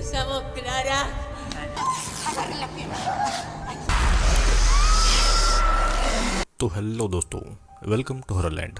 Empezamos, Clara. तो hello दोस्तों, welcome to हॉररलैंड।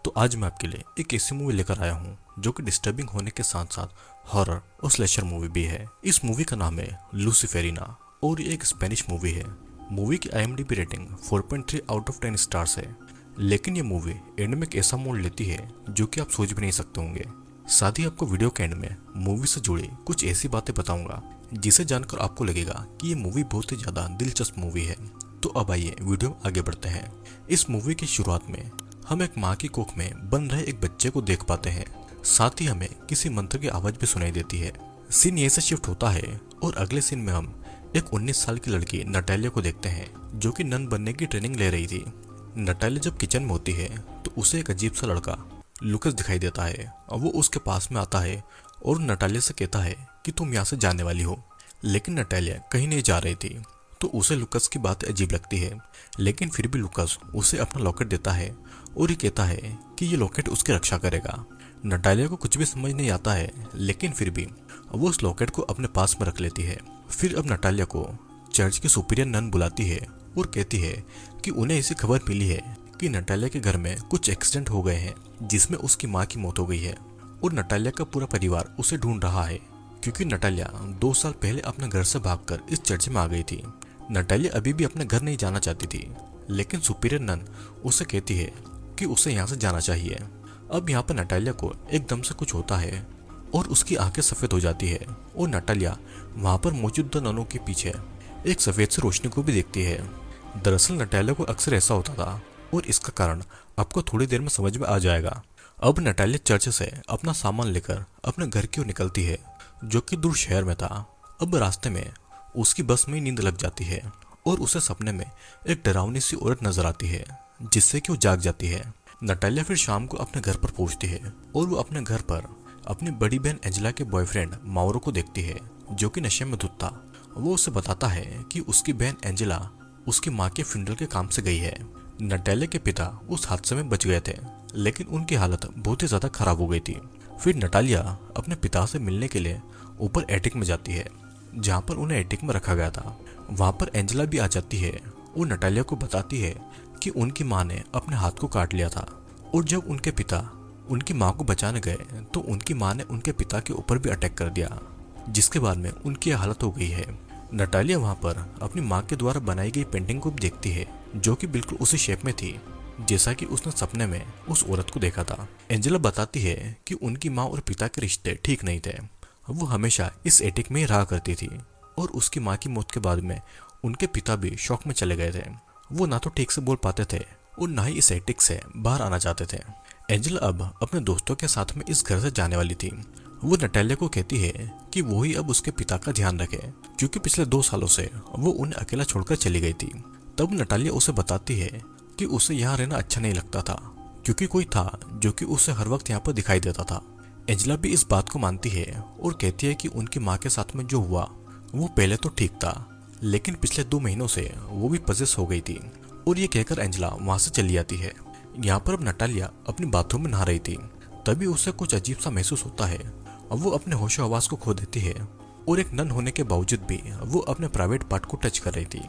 तो आज मैं आपके लिए एक ऐसी मूवी लेकर आया हूँ जो कि डिस्टर्बिंग होने के साथ साथ हॉरर और स्लेशर मूवी भी है। इस मूवी का नाम है लूसीफेरिना और ये एक स्पेनिश मूवी है। मूवी की IMDb rating 4.3 out of 10 stars है। लेकिन ये मूवी एंड में एक ऐसा मोड़ लेती है जो कि आप सोच भी नहीं सकते होंगे। साथ ही आपको वीडियो के एंड में मूवी से जुड़ी कुछ ऐसी बातें बताऊंगा जिसे जानकर आपको लगेगा कि ये मूवी बहुत ही ज्यादा दिलचस्प मूवी है। तो अब आइए वीडियो में आगे बढ़ते हैं। इस मूवी की शुरुआत में हम एक माँ की कोख में बन रहे एक बच्चे को देख पाते हैं। साथ ही हमें किसी मंत्र की आवाज भी सुनाई देती है। सीन यहीं से शिफ्ट होता है और अगले सीन में हम एक 19 साल की लड़की नटालिया को देखते हैं जो कि नन बनने की ट्रेनिंग ले रही थी। नटालिया जब किचन में होती है तो उसे एक अजीब सा लड़का लुकस दिखाई देता है और वो उसके पास में आता है और नटालिया से कहता है कि तुम यहाँ से जाने वाली हो। लेकिन नटालिया कहीं नहीं जा रही थी तो उसे लुकस की बात अजीब लगती है। लेकिन फिर भी लुकस उसे अपना लॉकेट देता है और ये कहता है कि ये लॉकेट उसकी रक्षा करेगा। नटालिया को कुछ भी समझ नहीं आता है लेकिन फिर भी वो उस लॉकेट को अपने पास में रख लेती है। फिर अब नटालिया को चर्च की सुपीरियर नन बुलाती है और कहती है कि उन्हें ऐसी खबर मिली है कि नटालिया के घर में कुछ एक्सीडेंट हो गए हैं जिसमें उसकी माँ की मौत हो गई है और नटालिया का पूरा परिवार उसे ढूंढ रहा है क्योंकि नटालिया 2 साल पहले अपने घर से भागकर इस चर्च में आ गई थी। नटालिया अभी भी अपने घर नहीं जाना चाहती थी लेकिन सुपीरियर नन उसे कहती है कि उसे यहाँ से जाना चाहिए। अब यहाँ पर नटालिया को एकदम से कुछ होता है और उसकी आंखें सफेद हो जाती है और नटालिया वहाँ पर मौजूद ननों के पीछे एक सफेद सी रोशनी को भी देखती है। दरअसल नटालिया को अक्सर ऐसा होता था और इसका कारण आपको थोड़ी देर में समझ में आ जाएगा। अब नटालिया चर्च से अपना सामान लेकर अपने घर की ओर निकलती है जो कि दूर शहर में था। अब रास्ते में उसकी बस में नींद लग जाती है और उसे सपने में एक डरावनी सी औरत नजर आती है जिससे कि वो जाग जाती है। नटालिया फिर शाम को अपने घर पर पहुंचती है और वो अपने घर पर अपनी बड़ी बहन एंजेला के बॉयफ्रेंड माउरो को देखती है जो कि नशे में धुत था। वो उसे बताता है कि उसकी बहन एंजेला उसकी माँ के फ्यूनरल के काम से गई है। नटालिया के पिता उस हादसे में बच गए थे लेकिन उनकी हालत बहुत ही ज्यादा खराब हो गई थी। फिर नटालिया अपने पिता से मिलने के लिए ऊपर एटिक में जाती है जहाँ पर उन्हें एटिक में रखा गया था। वहाँ पर एंजेला भी आ जाती है और नटालिया को बताती है कि उनकी माँ ने अपने हाथ को काट लिया था और जब उनके पिता उनकी माँ को बचाने गए तो उनकी माँ ने उनके पिता के ऊपर भी अटैक कर दिया जिसके बाद में उनकी हालत हो गई है। नटालिया वहाँ पर अपनी माँ के द्वारा बनाई गई पेंटिंग को भी देखती है जो कि बिल्कुल उसी शेप में थी जैसा कि उसने सपने में उस औरत को देखा था। एंजेला बताती है कि उनकी माँ और पिता के रिश्ते ठीक नहीं थे। वो हमेशा इस एटिक में ही रहा करती थी और उसकी माँ की मौत के बाद में उनके पिता भी शौक में चले गए थे। वो ना तो ठीक से बोल पाते थे और ना ही इस एटिक से बाहर आना चाहते थे। एंजेला अब अपने दोस्तों के साथ में इस घर से जाने वाली थी। वो नटालिया को कहती है कि वो ही अब उसके पिता का ध्यान रखे क्योंकि पिछले 2 सालों से वो उन्हें अकेला छोड़कर चली गई थी। तब नटालिया उसे बताती है कि उसे यहाँ रहना अच्छा नहीं लगता था क्योंकि कोई था जो कि उसे हर वक्त यहाँ पर दिखाई देता था। एंजेला भी इस बात को मानती है और कहती है कि उनकी माँ के साथ में जो हुआ वो पहले तो ठीक था लेकिन पिछले 2 महीनों से वो भी पजेस हो गई थी। और ये कहकर एंजेला वहाँ से चली जाती है। यहाँ पर अब नटालिया अपनी बाथरूम में नहा रही थी तभी उसे कुछ अजीब सा महसूस होता है। अब वो अपने होशो हवास को खो देती है और एक नन होने के बावजूद भी वो अपने प्राइवेट पार्ट को टच कर रही थी।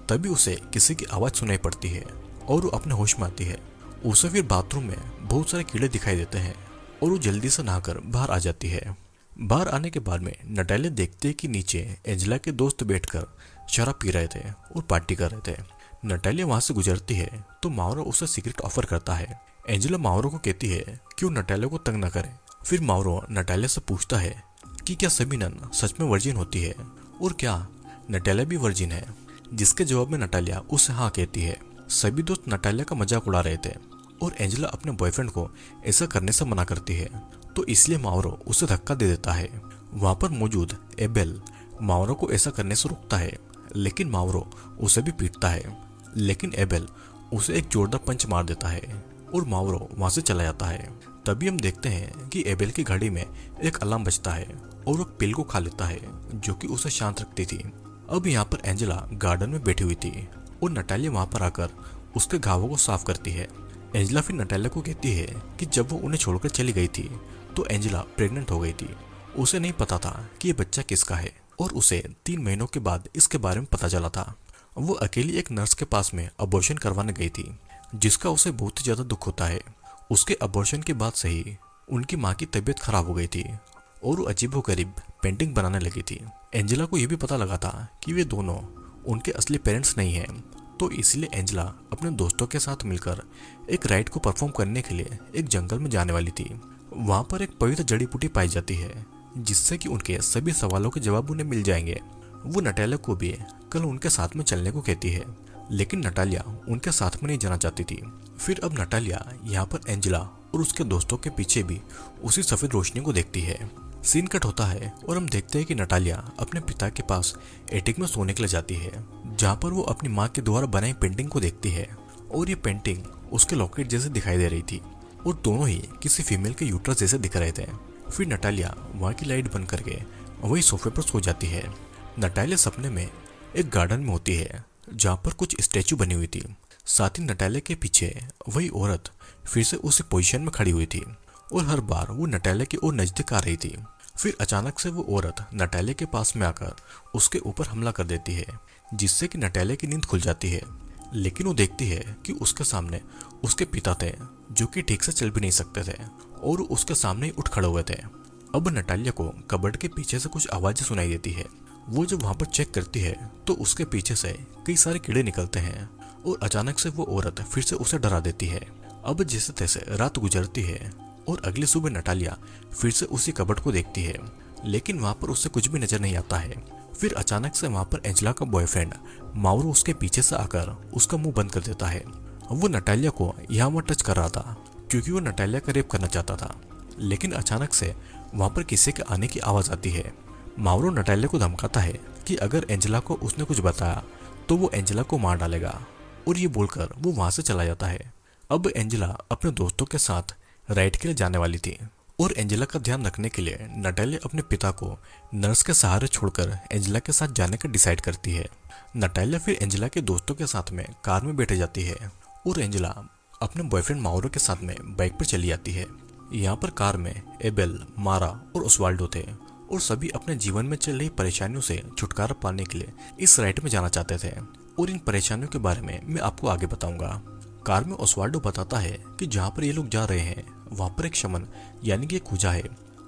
तभी उसे किसी की आवाज सुनाई पड़ती है और वो अपने होश में आती है। उसे फिर बाथरूम में बहुत सारे कीड़े दिखाई देते हैं और वो जल्दी से नहाकर बाहर आ जाती है। बाहर आने के बाद में नटालिया देखती है कि नीचे एंजेला के दोस्त बैठकर शराब पी रहे थे और पार्टी कर रहे थे। नटालिया वहां से गुजरती है तो माउरो उसे सिगरेट ऑफर करता है। एंजेला माउरो को कहती है कि वो नटालिया को तंग न करे। फिर माउरो नटालिया से पूछता है कि क्या सभी नन सच में वर्जिन होती है और क्या नटालिया भी वर्जिन है, जिसके जवाब में नटालिया उसे हाँ कहती है। सभी दोस्त नटालिया का मजाक उड़ा रहे थे और एंजेला अपने बॉयफ्रेंड को ऐसा करने से मना करती है तो इसलिए माउरो उसे धक्का दे देता है। वहां पर मौजूद एबेल माउरो को ऐसा करने से रोकता है लेकिन माउरो उसे भी पीटता है। लेकिन एबेल उसे एक जोरदार पंच मार देता है और माउरो वहां से चला जाता है। तभी हम देखते हैं कि एबेल की घड़ी में एक अलार्म बजता है और वो पिल को खा लेता है जो कि उसे शांत रखती थी। अब यहाँ पर एंजेला गार्डन में बैठी हुई थी और नटालिया वहां पर आकर उसके घावों को साफ करती है। एंजेला फिर नटालिया को कहती है कि जब वो उन्हें छोड़कर चली गई थी तो एंजेला प्रेग्नेंट हो गई थी उसे नहीं पता था कि ये बच्चा किसका है और उसे 3 महीनों के बाद इसके बारे में पता चला था। वो अकेली एक नर्स के पास में अबॉर्शन करवाने गई थी, जिसका उसे बहुत ही ज्यादा दुख होता है। उसके अबॉर्शन के बाद से ही उनकी माँ की तबीयत खराब हो गई थी और वो अजीबोगरीब पेंटिंग बनाने लगी थी। एंजेला को यह भी पता लगा था कि वे दोनों उनके असली पेरेंट्स नहीं हैं, तो इसलिए एंजेला अपने दोस्तों के साथ मिलकर एक राइड को परफॉर्म करने के लिए एक जंगल में जाने वाली थी। वहां पर एक पवित्र जड़ी बूटी पाई जाती है, जिससे कि उनके सभी सवालों के जवाब उन्हें मिल जाएंगे। वो नटालिया को भी कल उनके साथ में चलने को कहती है, लेकिन नटालिया उनके साथ में नहीं जाना चाहती थी। फिर अब नटालिया यहाँ पर एंजेला और उसके दोस्तों के पीछे भी उसी सफेद रोशनी को देखती है। सीन कट होता है और हम देखते हैं कि नटालिया अपने पिता के पास एटिक में सोने के लिए जाती है, जहाँ पर वो अपनी माँ के द्वारा बनाई पेंटिंग को देखती है और ये पेंटिंग उसके लॉकेट जैसे दिखाई दे रही थी और दोनों ही किसी फीमेल के यूट्रस जैसे दिख रहे थे। फिर नटालिया वहाँ की लाइट बंद करके वही सोफे पर सो जाती है। नटालिया सपने में एक गार्डन में होती है, जहाँ पर कुछ स्टैचू बनी हुई थी। साथ ही नटालिया के पीछे वही औरत फिर से उसी पोजीशन में खड़ी हुई थी और हर बार वो नटालिया की ओर नजदीक आ रही थी। फिर अचानक से वो औरत नटालिया के पास में आकर उसके ऊपर हमला कर देती है, जिससे कि नटालिया की नींद खुल जाती है। लेकिन वो देखती है कि उसके सामने उसके पिता थे, जो कि ठीक से चल भी नहीं सकते थे और उसके सामने ही उठ खड़े हुए थे। अब नटालिया को कबर्ड के पीछे से कुछ आवाजें सुनाई देती है। वो जब वहां पर चेक करती है तो उसके पीछे से कई सारे कीड़े निकलते हैं और अचानक से वो औरत फिर से उसे डरा देती है। अब जैसे तैसे रात गुजरती है और अगली सुबह नटालिया फिर से उसी कबर्ड को देखती है, लेकिन वहां पर उससे कुछ भी नजर नहीं आता है। फिर अचानक से वहां पर एंजेला का बॉयफ्रेंड माउरो उसके पीछे से आकर उसका मुंह बंद कर देता है। वो नटालिया को यहाँ वहाँ टच कर रहा था, क्योंकि वो नटालिया का रेप करना चाहता था। लेकिन अचानक से वहां पर किसी के आने की आवाज आती है। माउरो नटालिया को धमकाता है कि अगर एंजेला को उसने कुछ बताया तो वो एंजेला को मार डालेगा, और ये बोलकर वो वहां से चला जाता है। अब एंजेला अपने दोस्तों के साथ राइड के लिए जाने वाली थी और एंजेला का ध्यान रखने के लिए नटालिया अपने पिता को नर्स के सहारे छोड़कर एंजेला के साथ जाने का डिसाइड करती है। नटालिया फिर एंजेला के दोस्तों के साथ में कार में बैठे जाती है और एंजेला अपने बॉयफ्रेंड माउरो के साथ में बाइक पर चली जाती है। यहाँ पर कार में एबेल, मारा और ओस्वाल्डो थे और सभी अपने जीवन में चल रही परेशानियों से छुटकारा पाने के लिए इस राइड में जाना चाहते थे, और इन परेशानियों के बारे में मैं आपको आगे बताऊंगा। कार में ओस्वाल्डो बताता है कि जहाँ पर ये लोग जा रहे हैं वहाँ पर एक शमन यानी कि एक खूजा है,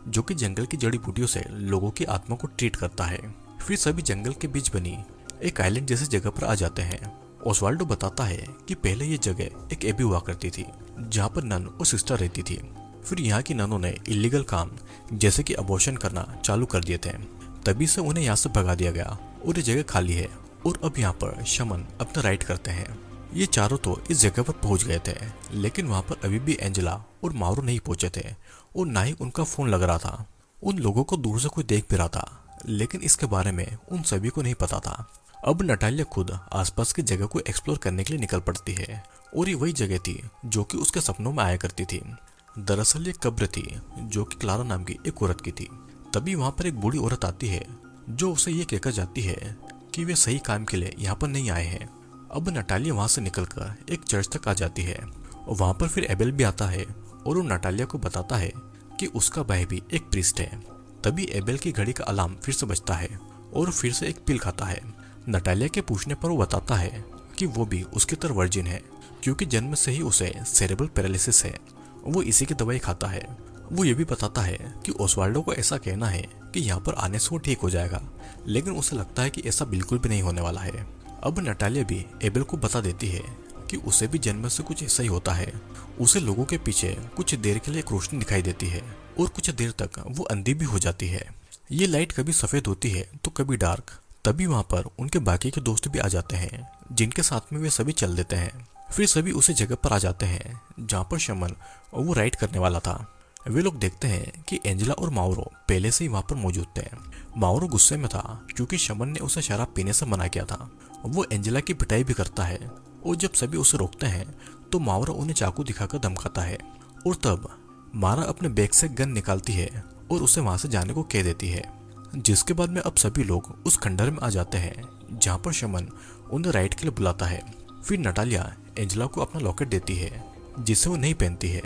जो कि जंगल की जड़ी बूटियों से लोगों की आत्मा को ट्रीट करता है। फिर सभी जंगल के बीच बनी एक आइलैंड जैसी जगह पर आ जाते हैं। ओस्वाल्डो बताता है कि पहले ये जगह एक एबी हुआ करती थी, जहाँ पर नन और सिस्टर रहती थी। फिर यहाँ की ननों ने इलीगल काम जैसे कि अबॉर्शन करना चालू कर दिए थे, तभी से उन्हें यहाँ से भगा दिया गया और ये जगह खाली है। और अब यहाँ पर शमन अपना राइड करते हैं। ये चारों तो इस जगह पर पहुंच गए थे, लेकिन वहां पर अभी भी एंजेला और माउरो नहीं पहुंचे थे और ना ही उनका फोन लग रहा था। उन लोगों को दूर से कोई देख भी रहा था, लेकिन इसके बारे में उन सभी को नहीं पता था। अब नटालिया खुद आसपास की जगह को एक्सप्लोर करने के लिए निकल पड़ती है, और ये वही जगह थी जो कि उसके सपनों में आया करती थी। दरअसल ये कब्र थी जो कि क्लारा नाम की एक औरत की थी। तभी वहां पर एक बूढ़ी औरत आती है जो उसे ये कहकर जाती है कि वे सही काम के लिए यहाँ पर नहीं आए हैं। अब नटालिया वहां से निकलकर एक चर्च तक आ जाती है और वहां पर फिर एबेल भी आता है और वो नटालिया को बताता है कि उसका भाई भी एक प्रीस्ट है। तभी एबेल की घड़ी का अलार्म फिर से बजता है और फिर से एक पिल खाता है। नटालिया के पूछने पर वो बताता है कि वो भी उसकी तरह वर्जिन है, क्योंकि जन्म से ही उसे सेरेब्रल पैरालिसिस है। वो इसी की दवाई खाता है। वो ये भी बताता है कि ओस्वाल्डो को ऐसा कहना है कि यहाँ पर आने से वो ठीक हो जाएगा, लेकिन उसे लगता है कि ऐसा बिल्कुल भी नहीं होने वाला है। अब नटालिया भी एबेल को बता देती है कि उसे भी जन्म से कुछ ऐसा ही होता है। उसे लोगों के पीछे कुछ देर के लिए एक रोशनी दिखाई देती है और कुछ देर तक वो अंधी भी हो जाती है। ये लाइट कभी सफेद होती है तो कभी डार्क। तभी वहां पर उनके बाकी के दोस्त भी आ जाते हैं, जिनके साथ में वे सभी चल देते हैं। फिर सभी उसी जगह पर आ जाते हैं जहाँ पर शमन वो राइड करने वाला था। वे लोग देखते हैं कि एंजेला और माउरो पहले से ही वहां पर मौजूद थे। माउरो गुस्से में था क्योंकि शमन ने उसे शराब पीने से मना किया था। वो एंजेला की पिटाई भी करता है और जब सभी उसे रोकते हैं तो माउरो उन्हें चाकू दिखाकर धमकाता है, और तब मारा अपने बैग से गन निकालती है और उसे वहां से जाने को कह देती है। जिसके बाद में अब सभी लोग उस खंडर में आ जाते हैं जहाँ पर शमन उन्हें राइड के लिए बुलाता है। फिर नटालिया एंजेला को अपना लॉकेट देती है, जिसे वो नहीं पहनती है,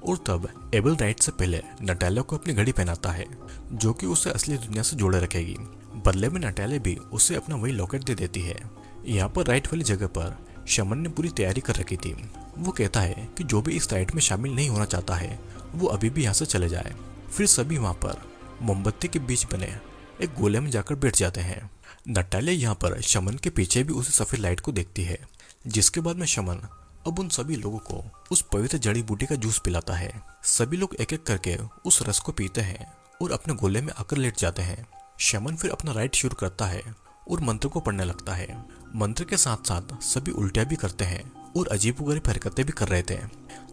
और तब एबल राइट से पहले नटालिया को अपनी घड़ी पहनाता है जो कि उसे असली दुनिया से जोड़े रखेगी। बदले में नटालिया भी उसे अपना वही लॉकेट दे देती है। यहाँ पर राइट वाली जगह पर शमन ने पूरी तैयारी कर रखी थी। वो कहता है कि जो भी इस राइड में शामिल नहीं होना चाहता है वो अभी भी यहाँ से चले जाए। फिर सभी वहाँ पर मोमबत्ती के बीच बने एक गोले में जाकर बैठ जाते हैं। नटालिया यहाँ पर शमन के पीछे भी उसी सफेद लाइट को देखती है, जिसके बाद में शमन अब उन सभी लोगों को उस पवित्र जड़ी बूटी का जूस पिलाता है। सभी लोग एक एक करके उस रस को पीते हैं और अपने गोले में आकर लेट जाते हैं। शमन फिर अपना राइड शुरू करता है और मंत्र को पढ़ने लगता है। मंत्र के साथ साथ सभी उल्टियां भी करते हैं और अजीबोगरीब हरकतें भी कर रहे थे।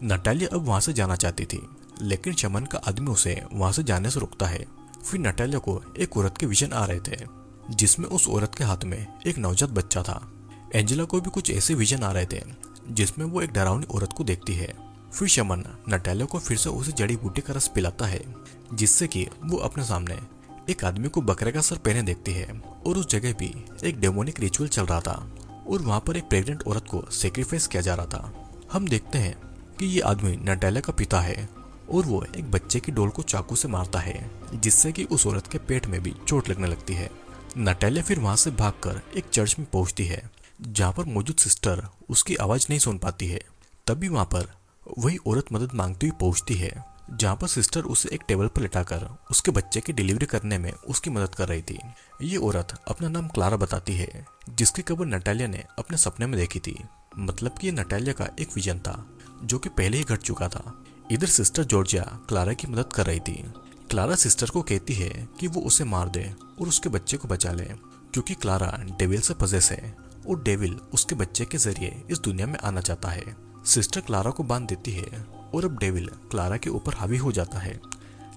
नटालिया अब वहां से जाना चाहती थी, लेकिन शमन का आदमी उसे वहां से जाने से रोकता है। फिर नटालिया को एक औरत के विजन आ रहे थे, जिसमें उस औरत के हाथ में एक नवजात बच्चा था। एंजेला को भी कुछ ऐसे विजन आ रहे थे जिसमें वो एक डरावनी औरत को देखती है। फिर शमन नटालिया को फिर से उसे जड़ी बूटी का रस पिलाता है, जिससे कि वो अपने सामने एक आदमी को बकरे का सर पहने देखती है। और उस जगह भी एक डेमोनिक रिचुअल चल रहा था और वहां पर एक प्रेग्नेंट औरत को सेक्रीफाइस किया जा रहा था। हम देखते हैं कि ये आदमी नटालिया का पिता है और वो एक बच्चे की डोल को चाकू से मारता है, जिससे कि उस औरत के पेट में भी चोट लगने लगती है। नटालिया फिर वहां से भागकर एक चर्च में पहुंचती है, जहाँ पर मौजूद सिस्टर उसकी आवाज नहीं सुन पाती है। तभी वहां पर वही औरत मदद मांगती हुई पहुंचती है, जहाँ पर सिस्टर उसे एक टेबल पर लिटाकर उसके बच्चे की डिलीवरी करने में उसकी मदद कर रही थी। ये औरत अपना नाम क्लारा बताती है, जिसकी कब्र नटालिया ने अपने सपने में देखी थी। मतलब कि ये नटालिया का एक विजन था जो कि पहले ही घट चुका था। इधर सिस्टर जॉर्जिया क्लारा की मदद कर रही थी। क्लारा सिस्टर को कहती है कि वो उसे मार दे और उसके बच्चे को बचा ले, क्योंकि क्लारा डेविल से पजेस है और डेविल उसके बच्चे के जरिए इस दुनिया में आना चाहता है। सिस्टर क्लारा को बांध देती है और अब डेविल क्लारा के ऊपर हावी हो जाता है,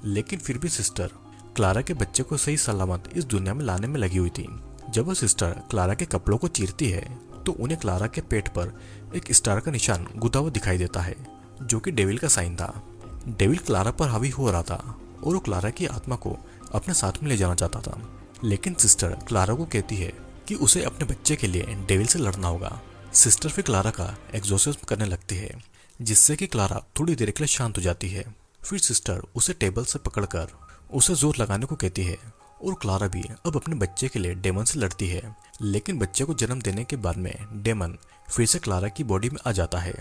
लेकिन फिर भी सिस्टर क्लारा के बच्चे को सही सलामत इस दुनिया में लाने में लगी हुई थी। जब वो सिस्टर क्लारा के कपड़ों को चीरती है तो उन्हें क्लारा के पेट पर एक स्टार का निशान गुदा हुआ दिखाई देता है, जो कि डेविल का साइन था। डेविल क्लारा पर हावी हो रहा था और वो क्लारा की आत्मा को अपने साथ में ले जाना चाहता था, लेकिन सिस्टर क्लारा को कहती है कि उसे अपने बच्चे के लिए डेविल से लड़ना होगा। सिस्टर फिर क्लारा का एग्जॉर्सिज्म करने लगती है, जिससे कि क्लारा थोड़ी देर के लिए शांत हो जाती है। फिर सिस्टर उसे टेबल से पकड़कर उसे जोर लगाने को कहती है और क्लारा भी अब अपने बच्चे के लिए डेमन से लड़ती है। लेकिन बच्चे को जन्म देने के बाद में डेमन फिर से क्लारा की बॉडी में आ जाता है।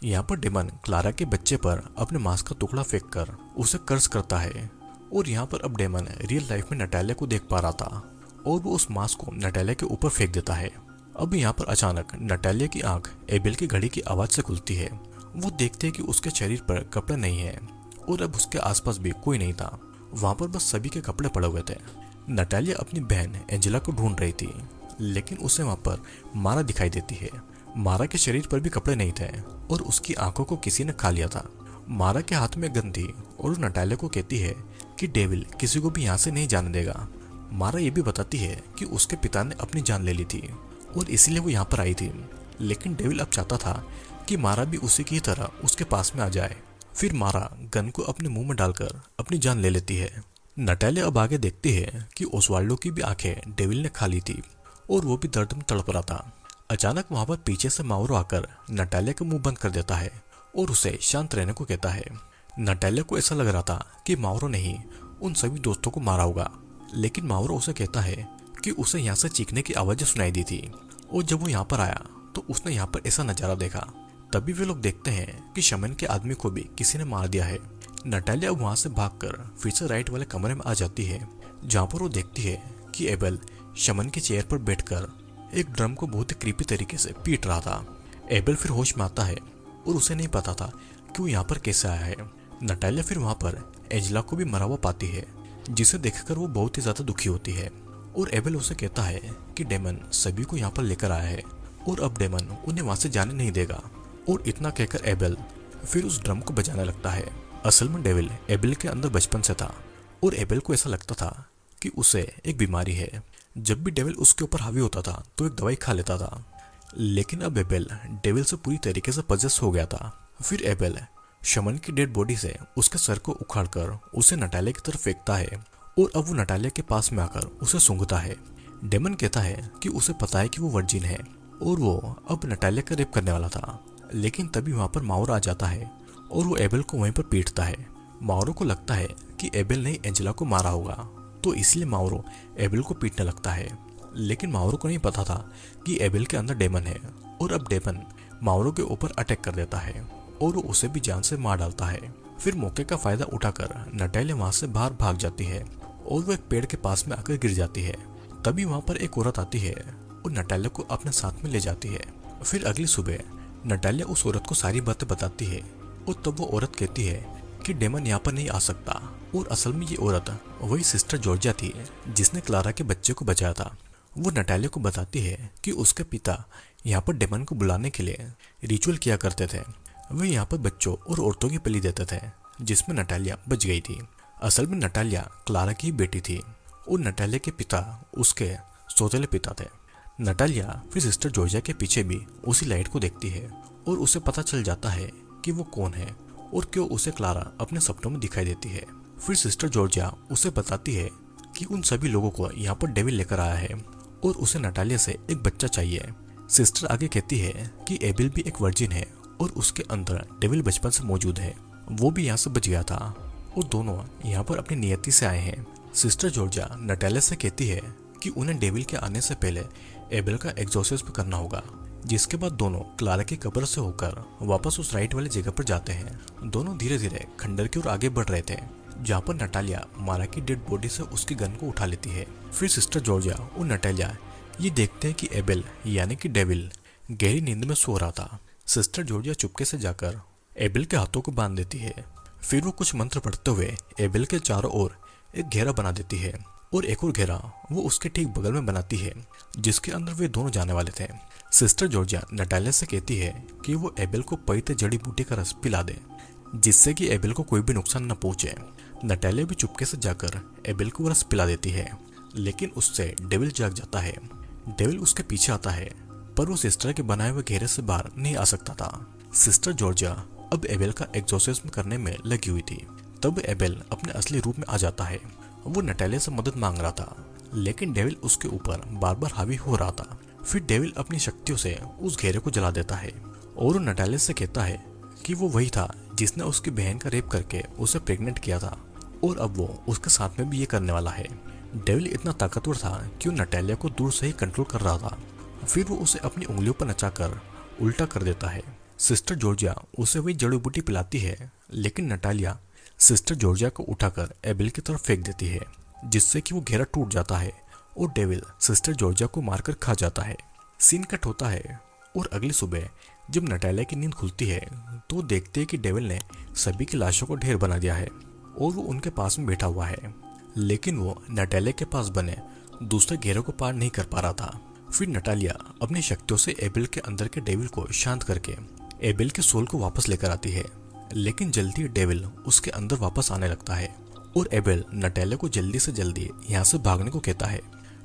यहाँ पर डेमन क्लारा के बच्चे पर अपने मांस का टुकड़ा फेंक कर उसे कर्ज करता है और यहाँ पर अब डेमन रियल लाइफ में नटालिया को देख पा रहा था और वो उस मांस को नटालिया के ऊपर फेंक देता है। अब यहाँ पर अचानक नटालिया की आंख एबेल की घड़ी की आवाज से खुलती है। वो देखते हैं कि उसके शरीर पर कपड़े नहीं है और अब उसके आसपास भी कोई नहीं था। वहां पर बस सभी के कपड़े पड़े हुए थे। नटालिया अपनी बहन एंजेला को ढूंढ रही थी, लेकिन उसे वहां पर मारा दिखाई देती है। मारा के शरीर पर भी कपड़े नहीं थे और उसकी आंखों को किसी ने खा लिया था। मारा के हाथ में गन थी और वो नटालिया को कहती है कि डेविल किसी को भी यहाँ से नहीं जाने देगा। मारा ये भी बताती है कि उसके पिता ने अपनी जान ले ली थी और इसीलिए वो यहाँ पर आई थी, लेकिन डेविल अब चाहता था कि मारा भी उसी की तरह उसके पास में आ जाए। फिर मारा गन को अपने मुंह में डालकर अपनी जान ले लेती है। नटालिया अब आगे देखती है कि ओस्वाल्डो की भी आंखें डेविल ने खा ली थी और वो भी दर्द में तड़प रहा था। अचानक वहां पर पीछे से माउरो आकर नटालिया का मुंह बंद कर देता है और उसे शांत रहने को कहता है। नटालिया को ऐसा लग रहा था कि माउरो ने ही उन सभी दोस्तों को मारा होगा, लेकिन माउरो उसे कहता है कि उसे यहाँ से चीखने की आवाजें सुनाई दी थी और जब वो यहाँ पर आया तो उसने यहाँ पर ऐसा नजारा देखा। तभी वे लोग देखते हैं कि शमन के आदमी को भी किसी ने मार दिया है। नटालिया अब वहां से भागकर फिर से राइट वाले कमरे में आ जाती है, जहाँ पर वो देखती है कि एबेल शमन के चेयर पर बैठकर एक ड्रम को बहुत ही क्रीपी तरीके से पीट रहा था। एबेल फिर होश में आता है और उसे नहीं पता था कि वो यहाँ पर कैसे आया है। नटालिया फिर वहां पर एंजेला को भी मरा हुआ पाती है, जिसे देखकर वो बहुत ही ज्यादा दुखी होती है और एबेल उसे कहता है कि डेमन सभी को यहाँ पर लेकर आया है और अब डेमन उन्हें वहां से जाने नहीं देगा। और इतना कहकर एबेल फिर उस ड्रम को बजाने लगता है। असल में डेविल एबेल के अंदर बचपन से था और एबेल को ऐसा लगता था कि उसे एक बीमारी है। जब भी डेविल उसके ऊपर हावी होता था तो एक दवाई खा लेता था, लेकिन अब एबेल डेविल से पूरी तरीके से पजेस हो गया था। फिर एबेल शमन की डेड बॉडी से उसके सर को उखाड़कर उसे नटालिया की तरफ फेंकता है और अब वो नटालिया के पास में आकर उसे सूंघता है। डेमन कहता है कि उसे पता है कि वो वर्जिन है और वो अब नटालिया का रेप करने वाला था, लेकिन तभी वहां पर माउरो आ जाता है और वो एबेल को वहीं पर पीटता है। माउरो को लगता है कि एबेल ने एंजेला को मारा होगा, तो इसलिए माउरो एबेल को पीटने लगता है। लेकिन माउरो को नहीं पता था कि एबेल के अंदर डेमन है, और अब डेमन माउरो के ऊपर अटैक कर देता है और वो उसे भी जान से मार डालता है। फिर मौके का फायदा उठाकर नटालिया वहां से बाहर भाग जाती है और वो एक पेड़ के पास में आकर गिर जाती है। तभी वहां पर एक औरत आती है और नटालिया को अपने साथ में ले जाती है। फिर अगली सुबह नटालिया उस औरत को सारी बातें बताती है और तब वो औरत कहती है कि डेमन यहाँ पर नहीं आ सकता, और असल में ये औरत वही सिस्टर जॉर्जिया थी जिसने क्लारा के बच्चे को बचाया था। वो नटालिया को बताती है कि उसके पिता यहाँ पर डेमन को बुलाने के लिए रिचुअल किया करते थे। वे यहाँ पर बच्चों और औरतों की बलि देते थे, जिसमें नटालिया बच गई थी। असल में नटालिया क्लारा की बेटी थी और नटालिया के पिता उसके सौतेले पिता थे। नटालिया फिर सिस्टर जॉर्जिया के पीछे भी उसी लाइट को देखती है और उसे पता चल जाता है कि वो कौन है और क्यों उसे क्लारा अपने सपनों में दिखाई देती है। फिर सिस्टर जॉर्जिया उसे बताती है कि उन सभी लोगों को यहाँ पर डेविल लेकर आया है और उसे नटालिया से एक बच्चा चाहिए। सिस्टर आगे कहती है कि एबेल भी एक वर्जिन है और उसके अंदर डेविल बचपन से मौजूद है, वो भी यहाँ से बच गया था और दोनों यहाँ पर अपनी नियति से आए हैं। सिस्टर जॉर्जिया नटालिया से कहती है कि उन्हें डेविल के आने से पहले एबेल का एग्जॉर्सिज्म करना होगा, जिसके बाद दोनों क्लारा की कब्र से होकर वापस उस राइट वाली जगह पर जाते हैं। दोनों धीरे धीरे खंडर की ओर आगे बढ़ रहे थे, जहाँ पर नटालिया मारा की डेड बॉडी से उसकी गन को उठा लेती है। फिर सिस्टर जॉर्जिया और नटालिया ये देखते हैं कि एबेल यानी कि डेविल गहरी नींद में सो रहा था। सिस्टर जॉर्जिया चुपके से जाकर एबेल के हाथों को बांध देती है। फिर वो कुछ मंत्र पढ़ते हुए एबेल के चारों ओर एक घेरा बना देती है और एक और घेरा वो उसके ठीक बगल में बनाती है, जिसके अंदर वे दोनों जाने वाले थे। सिस्टर जॉर्जिया नटालिया से कहती है कि वो एबेल को पवित्र जड़ी बूटी का रस पिला दे, जिससे कि एबेल को कोई भी नुकसान न पहुंचे। नटालिया भी चुपके से जाकर एबेल को रस पिला देती है, लेकिन उससे डेविल जाग जाता है। डेविल उसके पीछे आता है, पर वो सिस्टर के बनाए हुए घेरे से बाहर नहीं आ सकता था। सिस्टर जॉर्जिया अब एबेल का एग्जॉर्सिज्म करने में लगी हुई थी। तब एबेल अपने असली रूप में आ जाता है। वो नटालिया से मदद मांग रहा था, लेकिन डेविल उसके ऊपर बार बार हावी हो रहा था। फिर डेविल अपनी शक्तियों से उस घेरे को जला देता है और वो नटालिया से कहता है कि वो वही था जिसने उसकी बहन का रेप करके उसे प्रेग्नेंट किया था, और अब वो उसके साथ में भी ये करने वाला है। डेविल इतना ताकतवर था कि वो नटालिया को दूर से ही कंट्रोल कर रहा था। फिर वो उसे अपनी उंगलियों पर नचाकर उल्टा कर देता है। सिस्टर जॉर्जिया उसे वही जड़ी बूटी पिलाती है, लेकिन नटालिया सिस्टर जॉर्जिया को उठाकर एबेल की तरफ फेंक देती है, जिससे कि वो घेरा टूट जाता है और डेविल सिस्टर जॉर्जिया को मारकर खा जाता है। सीन कट होता है और अगली सुबह जब नटालिया की नींद खुलती है तो देखते हैं कि डेविल ने सभी की लाशों को ढेर बना दिया है और वो उनके पास में बैठा हुआ है, लेकिन वो नटालिया के पास बने दूसरे घेरे को पार नहीं कर पा रहा था। फिर नटालिया अपनी शक्तियों से एबेल के अंदर के डेविल को शांत करके एबेल के सोल को वापस लेकर आती है, लेकिन जल्दी डेविल उसके अंदर वापस आने लगता है और एबेल नटालिया को जल्दी से जल्दी यहाँ से भागने को कहता है।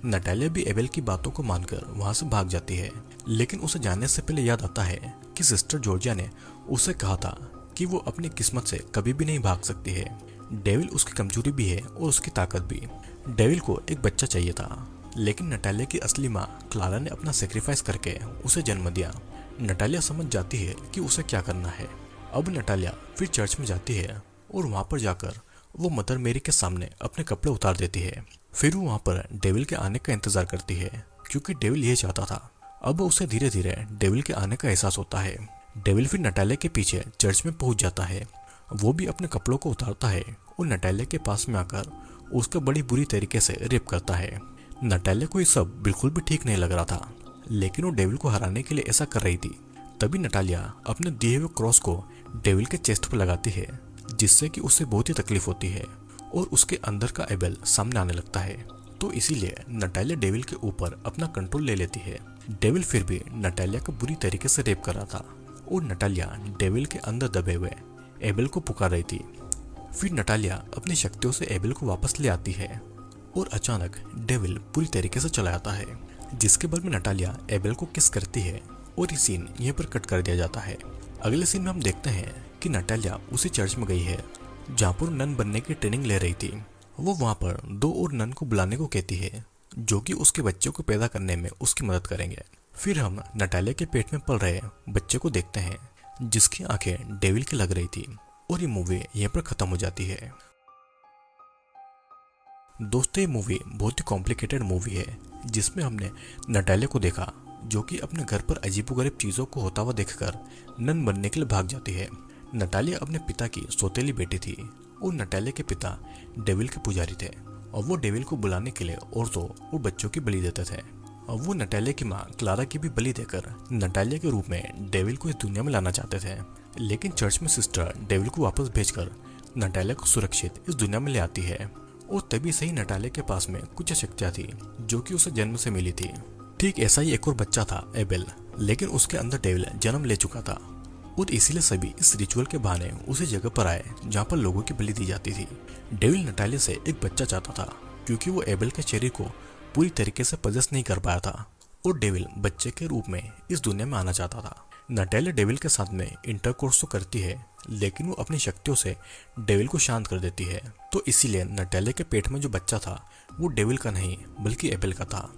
नटालिया भी एबेल की बातों को मानकर वहाँ से भाग जाती है, लेकिन उसे जाने से पहले याद आता है कि सिस्टर जॉर्जिया ने उसे कहा था कि वो अपनी किस्मत से कभी भी नहीं भाग सकती है। डेविल उसकी कमजोरी भी है और उसकी ताकत भी। डेविल को एक बच्चा चाहिए था, लेकिन नटालिया की असली माँ क्लारा ने अपना सेक्रीफाइस करके उसे जन्म दिया। नटालिया समझ जाती है कि उसे क्या करना है। अब नटालिया फिर चर्च में जाती है और वहाँ पर जाकर वो मदर मेरी के सामने अपने कपड़े उतार देती है। फिर वो वहाँ पर डेविल के आने का इंतजार करती है, क्योंकि डेविल ये चाहता था। अब उसे धीरे धीरे डेविल के आने का एहसास होता है। डेविल फिर नटालिया के पीछे चर्च में पहुंच जाता है। वो भी अपने कपड़ों को उतारता है और नटालिया के पास में आकर उसका बड़ी बुरी तरीके से रेप करता है। नटालिया को ये सब बिल्कुल भी ठीक नहीं लग रहा था, लेकिन वो डेविल को हराने के लिए ऐसा कर रही थी। तभी नटालिया अपने दिए हुए क्रॉस को डेविल के चेस्ट पर लगाती है, जिससे कि उसे बहुत ही तकलीफ होती है और उसके अंदर का एबेल सामने आने लगता है। तो इसीलिए नटालिया डेविल के ऊपर अपना कंट्रोल ले लेती है। डेविल फिर भी नटालिया को बुरी तरीके से रेप कर रहा था और नटालिया डेविल के अंदर दबे हुए एबेल को पुकार रही थी। फिर नटालिया अपनी शक्तियों से एबेल को वापस ले आती है और अचानक डेविल पूरी तरीके से चला जाता है, जिसके बाद में नटालिया एबेल को किस करती है और ये सीन यहीं पर कट कर दिया जाता है। अगले सीन में हम देखते हैं कि नटालिया उसी चर्च में गई है जहाँ पर नन बनने की ट्रेनिंग ले रही थी। वो वहाँ पर 2 और नन को बुलाने को कहती है, जो कि उसके बच्चे को पैदा करने में उसकी मदद करेंगे। फिर हम नटालिया के पेट में पल रहे बच्चे को देखते हैं, जिसकी आंखें डेविल की लग रही थी और ये मूवी यहीं पर खत्म हो जाती है। दोस्तों, ये मूवी बहुत ही कॉम्प्लिकेटेड मूवी है जिसमें हमने नटालिया को देखा जो कि अपने घर पर अजीबोगरीब चीज़ों को होता हुआ देखकर नन बनने के लिए भाग जाती है। नटालिया अपने पिता की सौतेली बेटी थी और नटालिया के पिता डेविल के पुजारी थे और वो डेविल को बुलाने के लिए औरतों और बच्चों की बलि देते थे। और वो नटालिया की माँ क्लारा की भी बलि देकर नटालिया के रूप में डेविल को इस दुनिया में लाना चाहते थे। लेकिन चर्च में सिस्टर डेविल को वापस भेजकर नटालिया को सुरक्षित इस दुनिया में ले आती है। और तभी सही नटालिया के पास में कुछ शक्तियाँ थी जो कि उसे जन्म से मिली थी। ठीक ऐसा ही एक और बच्चा था एबेल, लेकिन उसके अंदर डेविल जन्म ले चुका था और इसीलिए सभी इस रिचुअल के बहाने उसी जगह पर आए जहाँ पर लोगों की बलि दी जाती थी। डेविल नटालिया से एक बच्चा चाहता था क्योंकि वो एबेल के शरीर को पूरी तरीके से पजेस नहीं कर पाया था और डेविल बच्चे के रूप में इस दुनिया में आना चाहता था। नटालिया डेविल के साथ में इंटरकोर्स तो करती है लेकिन वो अपनी शक्तियों से डेविल को शांत कर देती है। तो इसीलिए नटालिया के पेट में जो बच्चा था वो डेविल का नहीं बल्कि एबेल का था।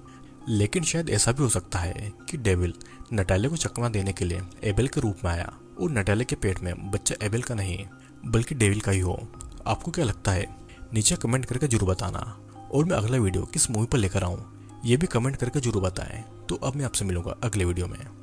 लेकिन शायद ऐसा भी हो सकता है कि डेविल नटालिया को चकमा देने के लिए एबेल के रूप में आया और नटालिया के पेट में बच्चा एबेल का नहीं बल्कि डेविल का ही हो। आपको क्या लगता है? नीचे कमेंट करके जरूर बताना और मैं अगला वीडियो किस मूवी पर लेकर आऊँ ये भी कमेंट करके जरूर बताएं। तो अब मैं आपसे मिलूंगा अगले वीडियो में।